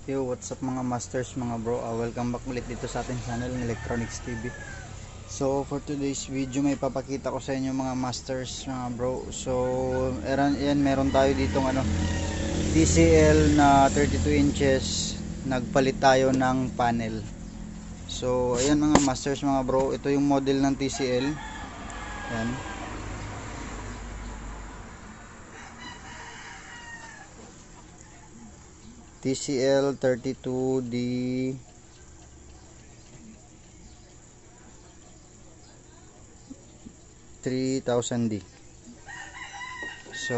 Yo, what's up mga masters, mga bro? Welcome back ulit dito sa ating channel ng Electronics TV. So, for today's video, may papakita ko sa inyo mga masters, mga bro. So, yan, meron tayo dito TCL na 32 inches. Nagpalit tayo ng panel. So, ayan mga masters, mga bro. Ito yung model ng TCL. Yan. TCL 32D 3000D. So,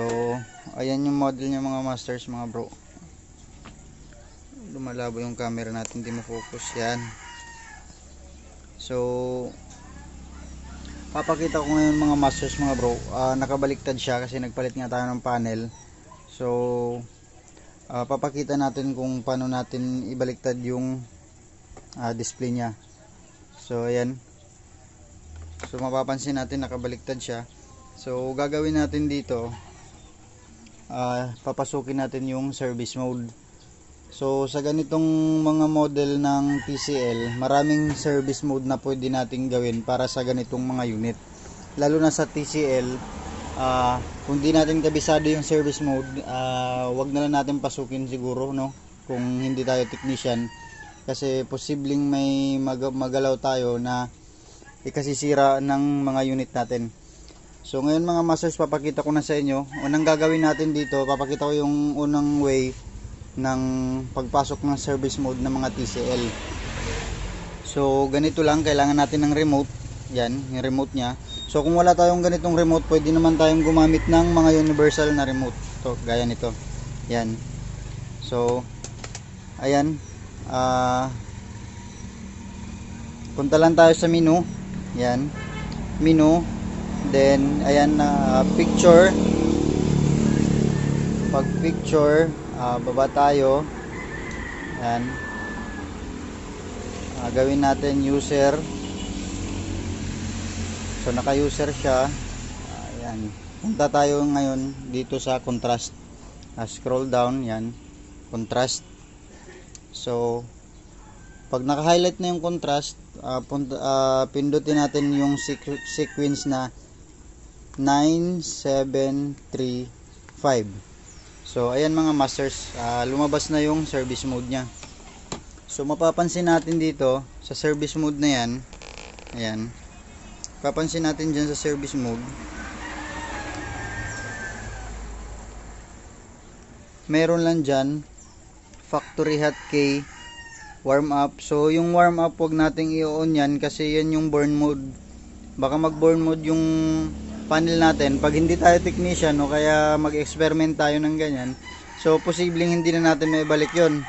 ayan yung model niya mga masters, mga bro. Lumalabo yung camera natin, hindi ma-focus yan. So, papakita ko ngayon mga masters, mga bro. Nakabaliktad siya kasi nagpalit nga tayo ng panel. So, papakita natin kung paano natin ibaliktad yung display niya. So, ayan. So, mapapansin natin nakabaliktad siya. So, gagawin natin dito, papasukin natin yung service mode. So, sa ganitong mga model ng TCL, maraming service mode na pwede nating gawin para sa ganitong mga unit. Lalo na sa TCL, kung di natin kabisado yung service mode, wag na lang natin pasukin siguro, no? Kung hindi tayo technician. Kasi posibleng may magalaw tayo na ikasisira ng mga unit natin. So ngayon mga masters, papakita ko na sa inyo. Unang gagawin natin dito, papakita ko yung unang way ng pagpasok ng service mode ng mga TCL. So ganito lang, kailangan natin ng remote. Yan, yung remote nya. So kung wala tayong ganitong remote, pwede naman tayong gumamit ng mga universal na remote. To, gaya nito. Yan. So ayan, punta lang tayo sa menu. Yan, menu. Then ayan, picture. Pag picture, baba tayo. Yan, gawin natin user. So naka user siya. Ayan, punta tayo ngayon dito sa contrast. Scroll down. Yan, contrast. So pag naka-highlight na yung contrast, pindutin natin yung sequence na 9735. So ayan mga masters, lumabas na yung service mode nya. So mapapansin natin dito sa service mode na yan, ayan, papansin natin dyan sa service mode, meron lang dyan factory hotkey warm up. So yung warm up, wag nating i-on yan kasi yan yung burn mode. Baka mag burn mode yung panel natin pag hindi tayo technician o kaya mag-experiment tayo ng ganyan. So posibleng hindi na natin maibalik yun.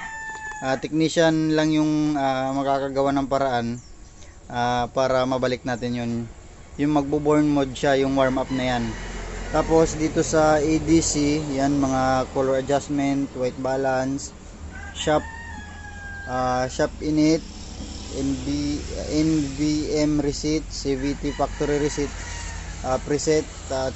Technician lang yung makakagawa ng paraan para mabalik natin yun. Yung magbo-burn mode siya, yung warm up na yan. Tapos dito sa ADC, yan, mga color adjustment, white balance, shop init, NVM receipt, CVT factory receipt, preset,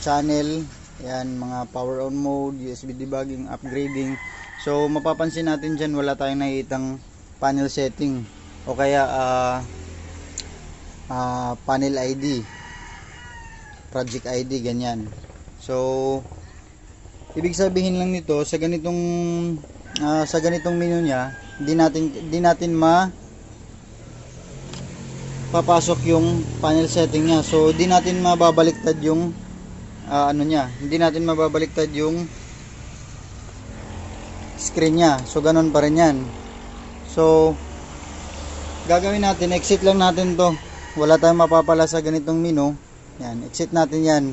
channel, yan, mga power on mode, USB debugging, upgrading. So mapapansin natin dyan wala tayong nakikitang panel setting o kaya panel ID, project ID, ganyan. So ibig sabihin lang nito, sa ganitong menu niya, di natin papasok yung panel setting niya. So di natin mababaliktad yung hindi natin mababaliktad yung screen niya. So ganun pa rin yan. So gagawin natin, exit lang natin to. Wala tayong mapapala sa ganitong menu. Yan, exit natin yan.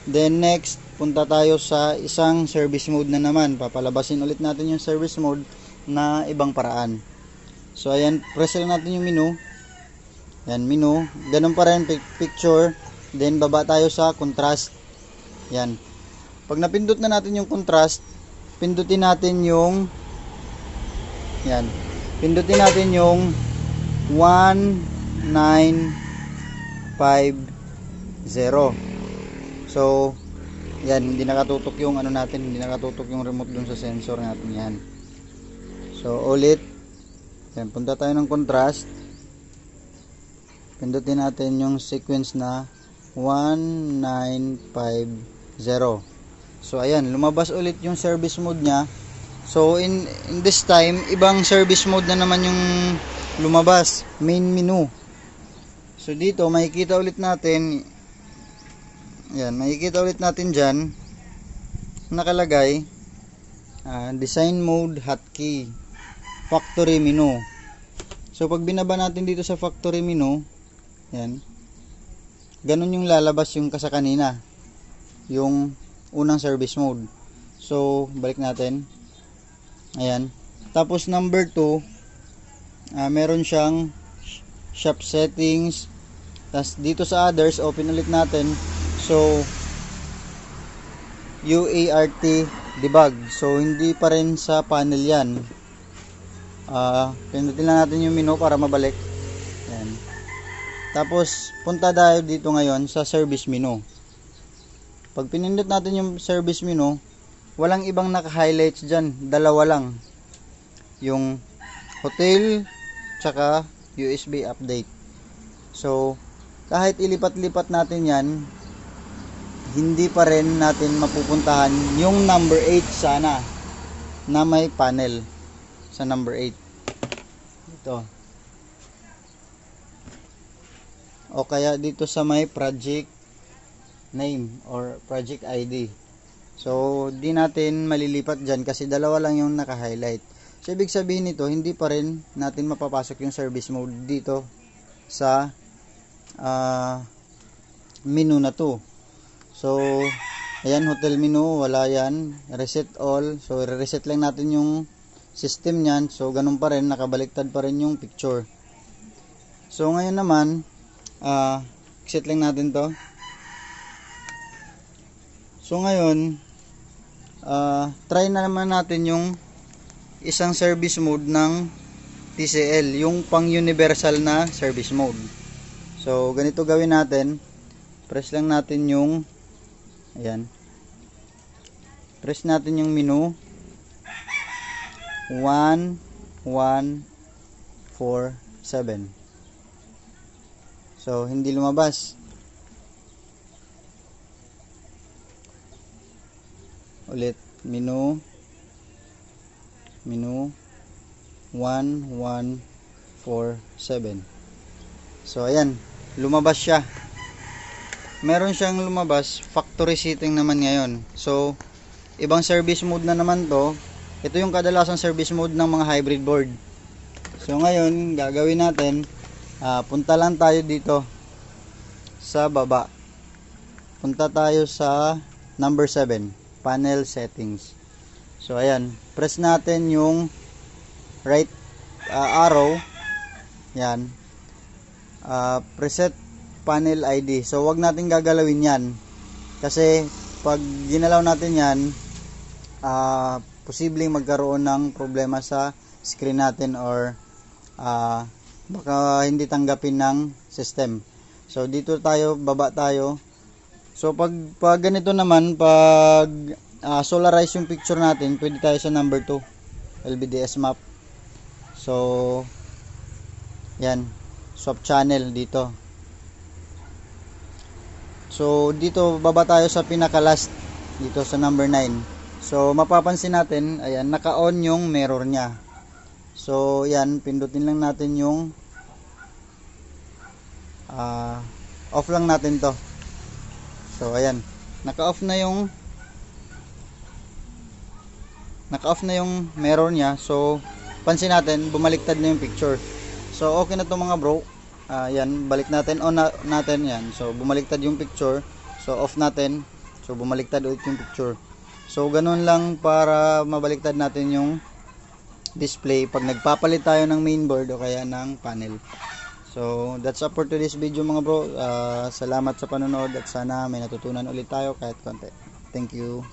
Then next, punta tayo sa isang service mode na naman. Papalabasin ulit natin yung service mode na ibang paraan. So ayan, press lang natin yung menu. Yan, menu. Ganun pa rin, picture. Then baba tayo sa contrast. Yan. Pag napindot na natin yung contrast, pindutin natin yung 1950. So yan, hindi nakatutok yung remote dun sa sensor natin. Yan. So ulit, yan, punta tayo ng contrast, pindutin natin yung sequence na 1950. So ayan, lumabas ulit yung service mode nya. So in this time, ibang service mode na naman yung lumabas, main menu. So dito makikita ulit natin, yan, makikita ulit natin dyan nakalagay design mode hotkey factory menu. So pag binaba natin dito sa factory menu, yan, ganun yung lalabas yung kasa kanina, yung unang service mode. So balik natin, ayan, tapos number 2, meron siyang shop settings, tas dito sa others, open ulit natin. So UART debug, so hindi pa rin sa panel yan. Pindutin lang natin yung menu para mabalik. Ayan. Tapos punta tayo dito ngayon sa service menu. Pag pinindot natin yung service menu, walang ibang naka-highlights dyan, dalawa lang, yung hotel tsaka USB update. So kahit ilipat-lipat natin yan, hindi pa rin natin mapupuntahan yung number 8 sana na may panel sa number 8 ito, o kaya dito sa may project name or project ID. So di natin malilipat dyan kasi dalawa lang yung naka-highlight. So ibig sabihin nito, hindi pa rin natin mapapasok yung service mode dito sa menu na to. So ayan, hotel menu, wala yan, reset all. So reset lang natin yung system nyan. So ganun pa rin, nakabaliktad pa rin yung picture. So ngayon naman, exit lang natin to. So ngayon, try na naman natin yung isang service mode ng TCL, yung pang universal na service mode. So ganito gawin natin, press lang natin yung, ayan, press natin yung menu 1147. So hindi lumabas. Ulit, menu 1147. So ayan, lumabas siya. Meron siyang lumabas, factory setting naman ngayon. So ibang service mode na naman to. Ito yung kadalasang service mode ng mga hybrid board. So ngayon, gagawin natin, punta lang tayo dito sa baba. Punta tayo sa number 7, panel settings. So ayan, press natin yung right arrow, yan, preset panel ID. So wag natin gagalawin yan kasi pag ginalaw natin yan, posibleng magkaroon ng problema sa screen natin or baka hindi tanggapin ng system. So dito tayo, baba tayo. So pag ganito naman, pag solarize yung picture natin, pwede tayo sa number 2, LVDS map. So yan, swap channel dito. So dito baba tayo sa pinaka last, dito sa number 9. So mapapansin natin, ayan, naka-on yung mirror nya. So yan, pindutin lang natin yung off lang natin to. So ayan, naka-off na yung mirror nya. So pansin natin, bumaliktad na yung picture. So okay na to mga bro. Yan, balik natin, on natin yan. So bumaliktad yung picture. So off natin. So bumaliktad ulit yung picture. So ganun lang para mabaliktad natin yung display pag nagpapalit tayo ng mainboard o kaya ng panel. So that's up for today's video mga bro. Salamat sa panonood at sana may natutunan ulit tayo kahit konti. Thank you.